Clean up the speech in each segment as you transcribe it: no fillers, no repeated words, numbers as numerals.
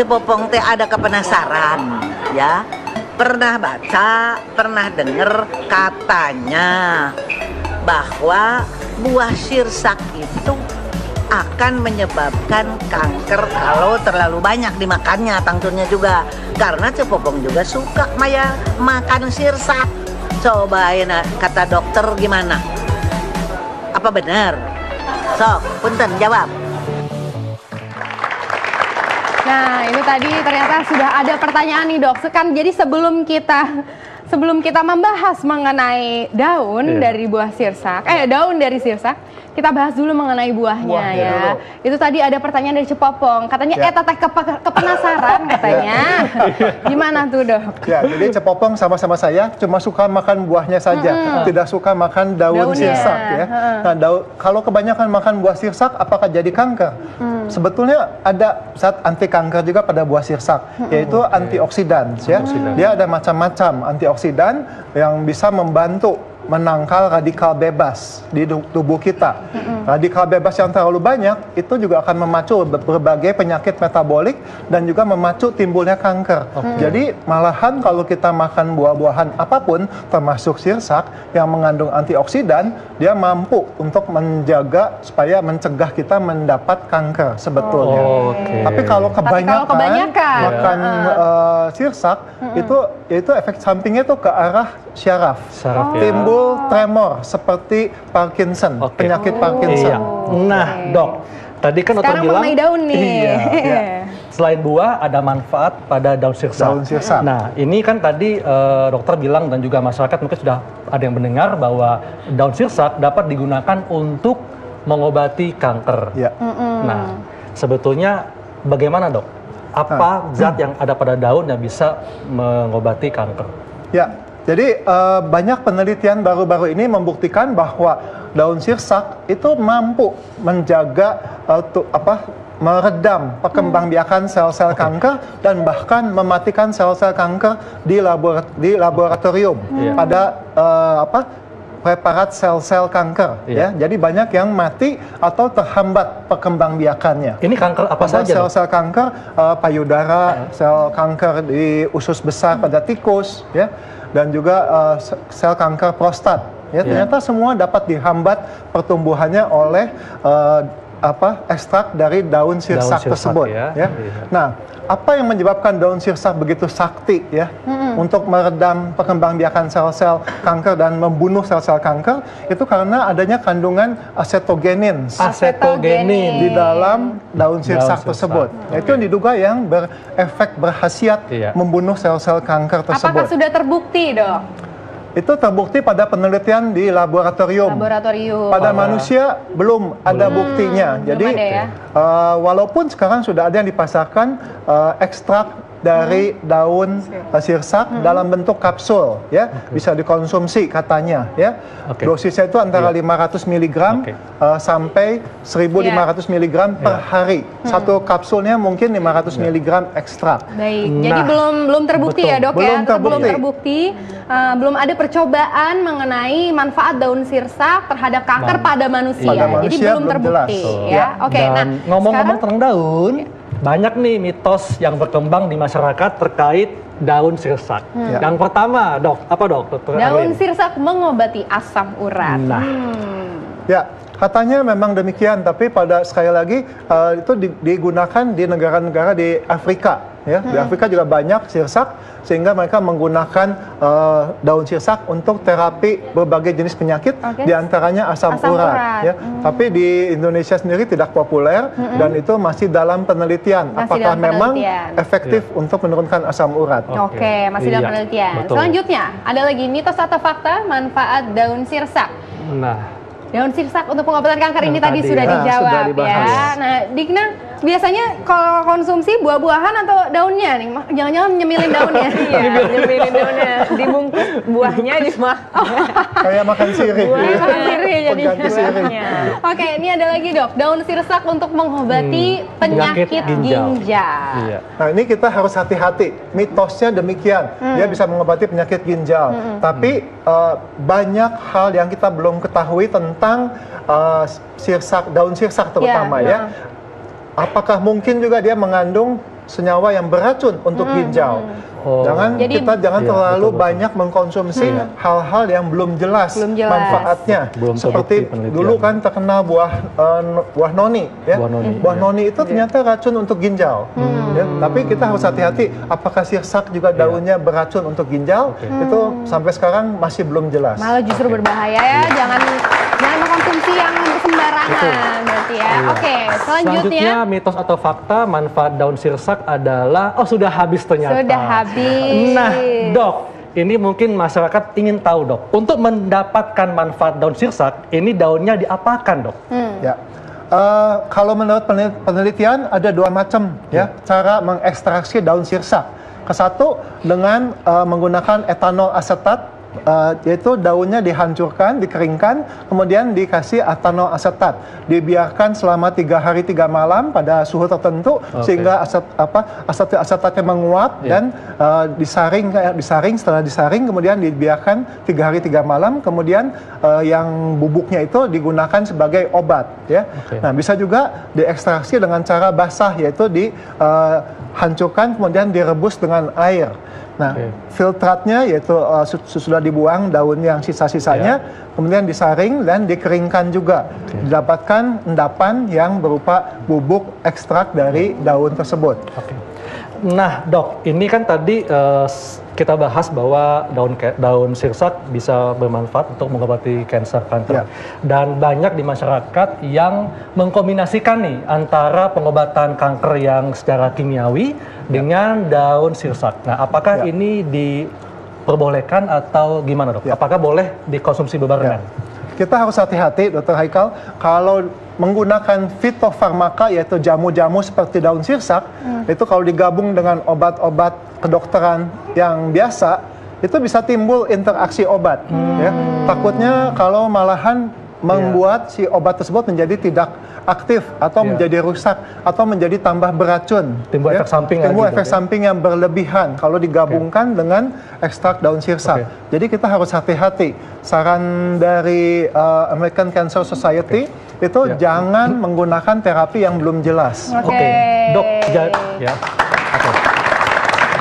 Popong teh ada kepenasaran, ya. Pernah baca, pernah dengar katanya bahwa buah sirsak itu akan menyebabkan kanker kalau terlalu banyak dimakannya, tangturnya juga. Karena Cepopong juga suka makan sirsak. Cobain kata dokter gimana? Apa benar? Sok, punten jawab. Nah, itu tadi ternyata sudah ada pertanyaan nih dok. Jadi sebelum kita membahas mengenai daun dari buah sirsak, daun dari sirsak, kita bahas dulu mengenai buahnya ya. Dulu. Itu tadi ada pertanyaan dari Cepopong, katanya teteh kepenasaran katanya. Gimana tuh dok? Ya, jadi Cepopong sama-sama saya cuma suka makan buahnya saja, tidak suka makan daun sirsak ya. Nah, kalau kebanyakan makan buah sirsak, apakah jadi kanker? Sebetulnya ada zat anti kanker juga pada buah sirsak, yaitu antioksidan. Ya. Dia ada macam-macam antioksidan yang bisa membantu menangkal radikal bebas di tubuh kita. Radikal bebas yang terlalu banyak itu juga akan memacu berbagai penyakit metabolik dan juga memacu timbulnya kanker. Jadi malahan kalau kita makan buah-buahan apapun termasuk sirsak yang mengandung antioksidan, dia mampu untuk menjaga supaya mencegah kita mendapat kanker sebetulnya. Tapi kalau kebanyakan makan sirsak itu efek sampingnya itu ke arah syaraf. Timbul tremor seperti Parkinson, penyakit Parkinson. Nah, dok, tadi kan dokter bilang mengenai daun nih. Selain buah ada manfaat pada daun sirsak. Nah, ini kan tadi dokter bilang dan juga masyarakat mungkin sudah ada yang mendengar bahwa daun sirsak dapat digunakan untuk mengobati kanker. Nah, sebetulnya bagaimana dok? Apa zat yang ada pada daun yang bisa mengobati kanker? Ya, jadi banyak penelitian baru-baru ini membuktikan bahwa daun sirsak itu mampu menjaga meredam perkembangbiakan sel-sel kanker dan bahkan mematikan sel-sel kanker di laboratorium pada preparat sel-sel kanker. Ya. Jadi banyak yang mati atau terhambat perkembangbiakannya. Ini kanker apa saja? Sel-sel kanker payudara, sel kanker di usus besar pada tikus, ya. Dan juga sel kanker prostat. Ya, ternyata semua dapat dihambat pertumbuhannya oleh ekstrak dari daun sirsak tersebut. Ya. Nah, apa yang menyebabkan daun sirsak begitu sakti ya untuk meredam perkembangbiakan sel-sel kanker dan membunuh sel-sel kanker? Itu karena adanya kandungan asetogenin di dalam daun sirsak tersebut. Itu yang diduga yang berefek berkhasiat membunuh sel-sel kanker tersebut. Apakah sudah terbukti, dok? Itu terbukti pada penelitian di laboratorium. Pada manusia belum ada buktinya. Jadi walaupun sekarang sudah ada yang dipasarkan ekstrak dari daun sirsak dalam bentuk kapsul, ya bisa dikonsumsi katanya, ya. Dosisnya itu antara 500 mg sampai 1.500 mg per hari. Satu kapsulnya mungkin 500 mg ekstrak. Baik, jadi belum terbukti ya dok ya? Belum terbukti, belum ada percobaan mengenai manfaat daun sirsak terhadap kanker pada manusia. Jadi belum terbukti ya. Nah ngomong-ngomong tentang daun, banyak nih mitos yang berkembang di masyarakat terkait daun sirsak. Yang pertama, dok, apa dok? Daun sirsak mengobati asam urat. Ya, katanya memang demikian, tapi sekali lagi itu digunakan di negara-negara di Afrika. Ya, di Afrika juga banyak sirsak, sehingga mereka menggunakan daun sirsak untuk terapi berbagai jenis penyakit, diantaranya asam urat. Ya. Tapi di Indonesia sendiri tidak populer dan itu masih dalam penelitian. Apakah memang efektif untuk menurunkan asam urat? Masih dalam penelitian. Selanjutnya, ada lagi mitos atau fakta manfaat daun sirsak. Daun sirsak untuk pengobatan kanker ini tadi sudah dijawab ya. Nah, Dikna, biasanya kalau konsumsi buah-buahan atau daunnya nih? Jangan-jangan nyemilin daunnya? Iya, nyemilin daunnya. Dibungkus buahnya dimakan. Kayak makan sirih. Makan sirih jadinya. Oke, ini ada lagi dok, daun sirsak untuk mengobati penyakit ginjal. Nah, ini kita harus hati-hati. Mitosnya demikian, dia bisa mengobati penyakit ginjal. Tapi banyak hal yang kita belum ketahui tentang daun sirsak terutama ya. Apakah mungkin juga dia mengandung senyawa yang beracun untuk ginjal. Kita jangan terlalu banyak mengkonsumsi hal-hal yang belum jelas manfaatnya. Seperti dulu kan terkenal buah noni, ya. Buah noni itu ternyata racun untuk ginjal. Ya, tapi kita harus hati-hati. Apakah sirsak juga daunnya beracun untuk ginjal? Itu sampai sekarang masih belum jelas. Malah justru berbahaya ya. Jangan mengkonsumsi yang sembarangan berarti ya. Oke, selanjutnya mitos atau fakta manfaat daun sirsak adalah sudah habis ternyata. Sudah habis. Nah, Dok, ini mungkin masyarakat ingin tahu, Dok. Untuk mendapatkan manfaat daun sirsak, ini daunnya diapakan, Dok? Ya. Kalau menurut penelitian ada 2 macam ya cara mengekstraksi daun sirsak. Satu dengan menggunakan etanol asetat, yaitu daunnya dihancurkan, dikeringkan, kemudian dikasih etanol asetat, dibiarkan selama 3 hari 3 malam pada suhu tertentu sehingga asetatnya menguap dan disaring. Setelah disaring kemudian dibiarkan 3 hari 3 malam, kemudian yang bubuknya itu digunakan sebagai obat, ya. Nah, bisa juga diekstraksi dengan cara basah, yaitu dihancurkan kemudian direbus dengan air. Nah, filtratnya yaitu sudah dibuang daun yang sisa-sisanya, kemudian disaring dan dikeringkan juga. Didapatkan endapan yang berupa bubuk ekstrak dari daun tersebut. Nah, Dok, ini kan tadi kita bahas bahwa daun sirsak bisa bermanfaat untuk mengobati kanker. Dan banyak di masyarakat yang mengkombinasikan nih antara pengobatan kanker yang secara kimiawi dengan daun sirsak. Nah, apakah ini diperbolehkan atau gimana, Dok? Apakah boleh dikonsumsi berbarengan? Kita harus hati-hati, Dr. Haikal, kalau menggunakan fitofarmaka, yaitu jamu-jamu seperti daun sirsak, itu kalau digabung dengan obat-obat kedokteran yang biasa, itu bisa timbul interaksi obat. Ya. Takutnya kalau malahan membuat si obat tersebut menjadi tidak aktif atau menjadi rusak atau menjadi tambah beracun. Timbul efek samping. Timbul efek samping yang berlebihan kalau digabungkan dengan ekstrak daun sirsak. Jadi kita harus hati-hati. Saran dari American Cancer Society itu jangan menggunakan terapi yang belum jelas. Dok,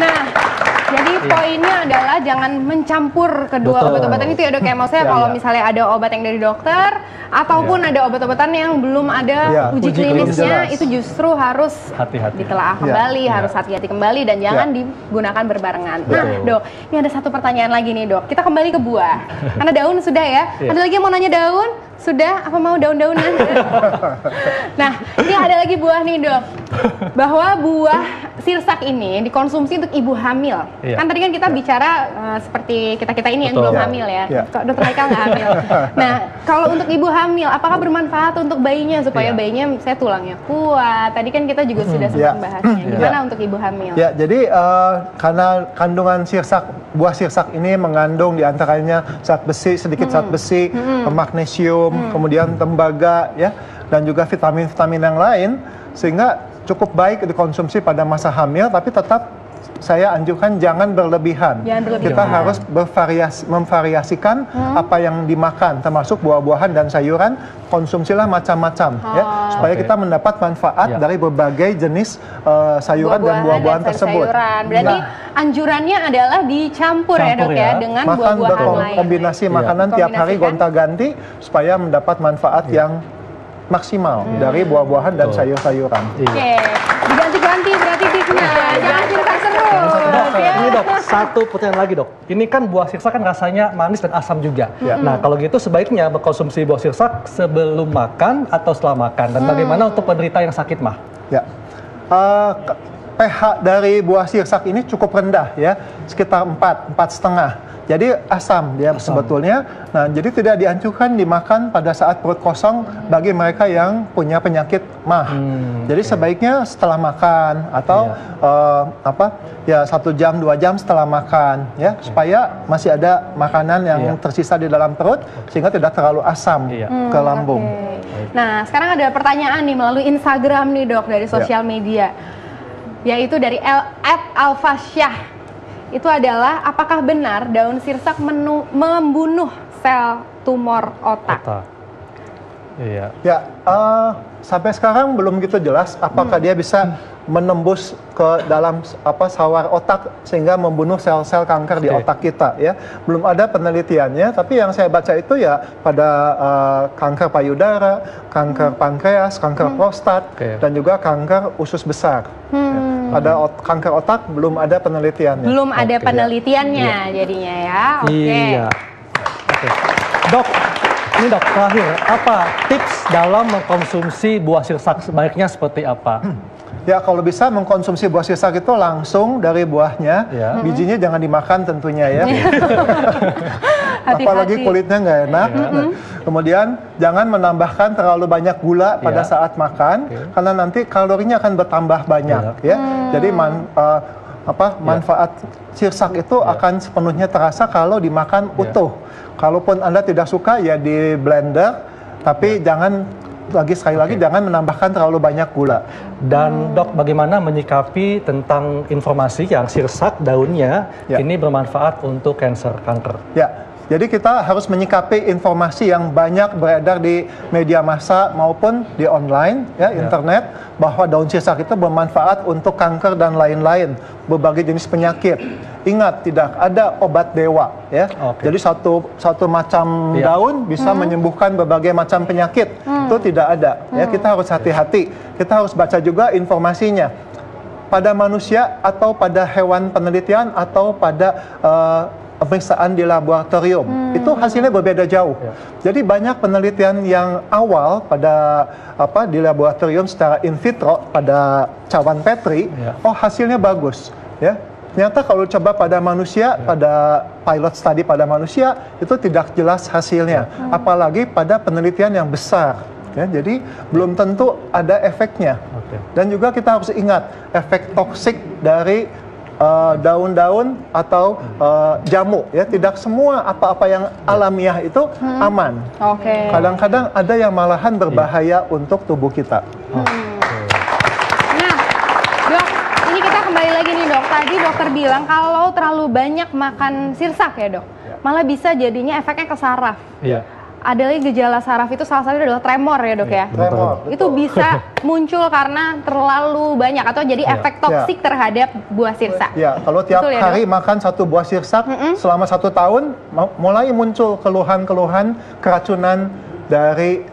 Nah, jadi poinnya adalah jangan mencampur kedua obat-obatan itu ya, Dok. Maksudnya kalau misalnya ada obat yang dari dokter ataupun ada obat-obatan yang belum ada uji klinisnya, itu justru harus ditelaah kembali, harus hati-hati kembali dan jangan digunakan berbarengan. Nah, Dok, ini ada satu pertanyaan lagi nih, Dok. Kita kembali ke buah. Karena daun sudah ya. Ada lagi yang mau nanya daun? Sudah? Apa mau daun-daunan? Nah, ini ada lagi buah nih, Dok. Bahwa buah sirsak ini dikonsumsi untuk ibu hamil. Kan tadi kan kita bicara seperti kita-kita ini yang belum hamil ya. Kok Dokter Haikal nggak hamil? Nah, kalau untuk ibu hamil, apakah bermanfaat untuk bayinya supaya bayinya saya tulangnya kuat? Tadi kan kita juga sudah sempat membahasnya. Gimana untuk ibu hamil? Ya, jadi karena kandungan buah sirsak ini mengandung diantaranya zat besi, sedikit zat besi, magnesium, kemudian tembaga, ya, dan juga vitamin-vitamin yang lain, sehingga cukup baik dikonsumsi pada masa hamil, tapi tetap saya anjurkan jangan berlebihan. Kita harus memvariasikan apa yang dimakan, termasuk buah-buahan dan sayuran, konsumsilah macam-macam, ya, supaya kita mendapat manfaat dari berbagai jenis sayuran dan buah-buahan tersebut. Berarti anjurannya adalah dicampur ya, Dok, ya, dengan buah-buahan lain. Kombinasi makanan tiap hari gonta-ganti supaya mendapat manfaat yang maksimal dari buah-buahan dan sayur-sayuran. Diganti-ganti berarti tipsnya. Jangan sirsak terus. Ini, Dok, satu pertanyaan lagi, Dok. Ini kan buah sirsak kan rasanya manis dan asam juga. Nah, kalau gitu sebaiknya berkonsumsi buah sirsak sebelum makan atau setelah makan. Dan bagaimana untuk penderita yang sakit mah? Ya. pH dari buah sirsak ini cukup rendah ya, sekitar 4,5. Jadi asam dia sebetulnya. Nah, jadi tidak dianjurkan dimakan pada saat perut kosong bagi mereka yang punya penyakit MAH. Jadi sebaiknya setelah makan atau 1 jam 2 jam setelah makan ya, supaya masih ada makanan yang tersisa di dalam perut sehingga tidak terlalu asam ke lambung. Nah, sekarang ada pertanyaan nih melalui Instagram nih, Dok, dari sosial media. Yaitu dari @alfasyah. Itu adalah, apakah benar daun sirsak membunuh sel tumor otak? Ya, sampai sekarang belum gitu jelas apakah dia bisa menembus ke dalam sawar otak sehingga membunuh sel-sel kanker di otak kita ya. Belum ada penelitiannya, tapi yang saya baca itu ya pada kanker payudara, kanker pankreas, kanker prostat, dan juga kanker usus besar. Ya. Pada kanker otak belum ada penelitiannya. Belum ada penelitiannya jadinya ya. Iya. Dok, ini dok terakhir, apa tips dalam mengkonsumsi buah sirsak sebaiknya seperti apa? Ya kalau bisa mengkonsumsi buah sirsak itu langsung dari buahnya, bijinya jangan dimakan tentunya ya. Apalagi kulitnya nggak enak. Kemudian jangan menambahkan terlalu banyak gula pada saat makan, karena nanti kalorinya akan bertambah banyak ya. Jadi manfaat sirsak itu akan sepenuhnya terasa kalau dimakan utuh. Kalaupun Anda tidak suka ya di blender, tapi jangan sekali lagi jangan menambahkan terlalu banyak gula. Dan dok, bagaimana menyikapi tentang informasi yang sirsak daunnya ini bermanfaat untuk kanker? Ya, jadi kita harus menyikapi informasi yang banyak beredar di media massa maupun di online, internet, bahwa daun sirsak itu bermanfaat untuk kanker dan lain-lain, berbagai jenis penyakit. Ingat, tidak ada obat dewa, ya. Jadi satu macam daun bisa menyembuhkan berbagai macam penyakit. Itu tidak ada. Ya, kita harus hati-hati. Kita harus baca juga informasinya. Pada manusia atau pada hewan penelitian atau pada pemeriksaan di laboratorium, itu hasilnya berbeda jauh. Jadi banyak penelitian yang awal pada di laboratorium secara in vitro pada cawan Petri, hasilnya bagus, ya. Ternyata kalau coba pada manusia, pada pilot study pada manusia, itu tidak jelas hasilnya. Apalagi pada penelitian yang besar. Ya, jadi belum tentu ada efeknya. Dan juga kita harus ingat efek toksik dari daun-daun atau jamu. Ya, tidak semua apa-apa yang alamiah itu aman. Kadang-kadang ada yang malahan berbahaya untuk tubuh kita. Kembali lagi nih dok, tadi dokter bilang kalau terlalu banyak makan sirsak ya dok, malah bisa jadinya efeknya ke saraf. Ada lagi gejala saraf itu salah satunya adalah tremor ya dok ya. Tremor. Itu bisa muncul karena terlalu banyak atau jadi efek toksik terhadap buah sirsak. Ya, kalau tiap hari makan satu buah sirsak selama 1 tahun, mulai muncul keluhan-keluhan keracunan dari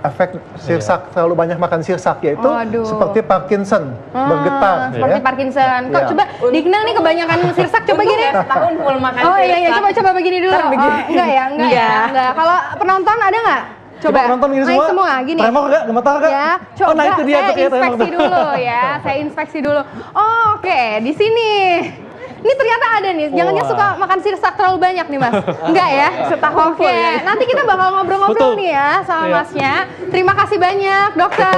efek sirsak, terlalu banyak makan sirsak, yaitu seperti Parkinson, bergetar. Seperti Parkinson. Kok coba Digna nih kebanyakan sirsak, coba gini. Setahun full makan Oh iya, coba begini dulu. Enggak ya. Kalau penonton ada nggak? Coba penonton gini semua gini. Tremor nggak? Gemetar nggak? Ya, coba nah itu dia saya inspeksi dulu ya. Saya inspeksi dulu. Oke, di sini. Ini ternyata ada nih, jangan-jangan suka makan sirsak terlalu banyak nih mas. Enggak ya? Setahun full ya. Nanti kita bakal ngobrol-ngobrol nih ya sama masnya. Terima kasih banyak dokter.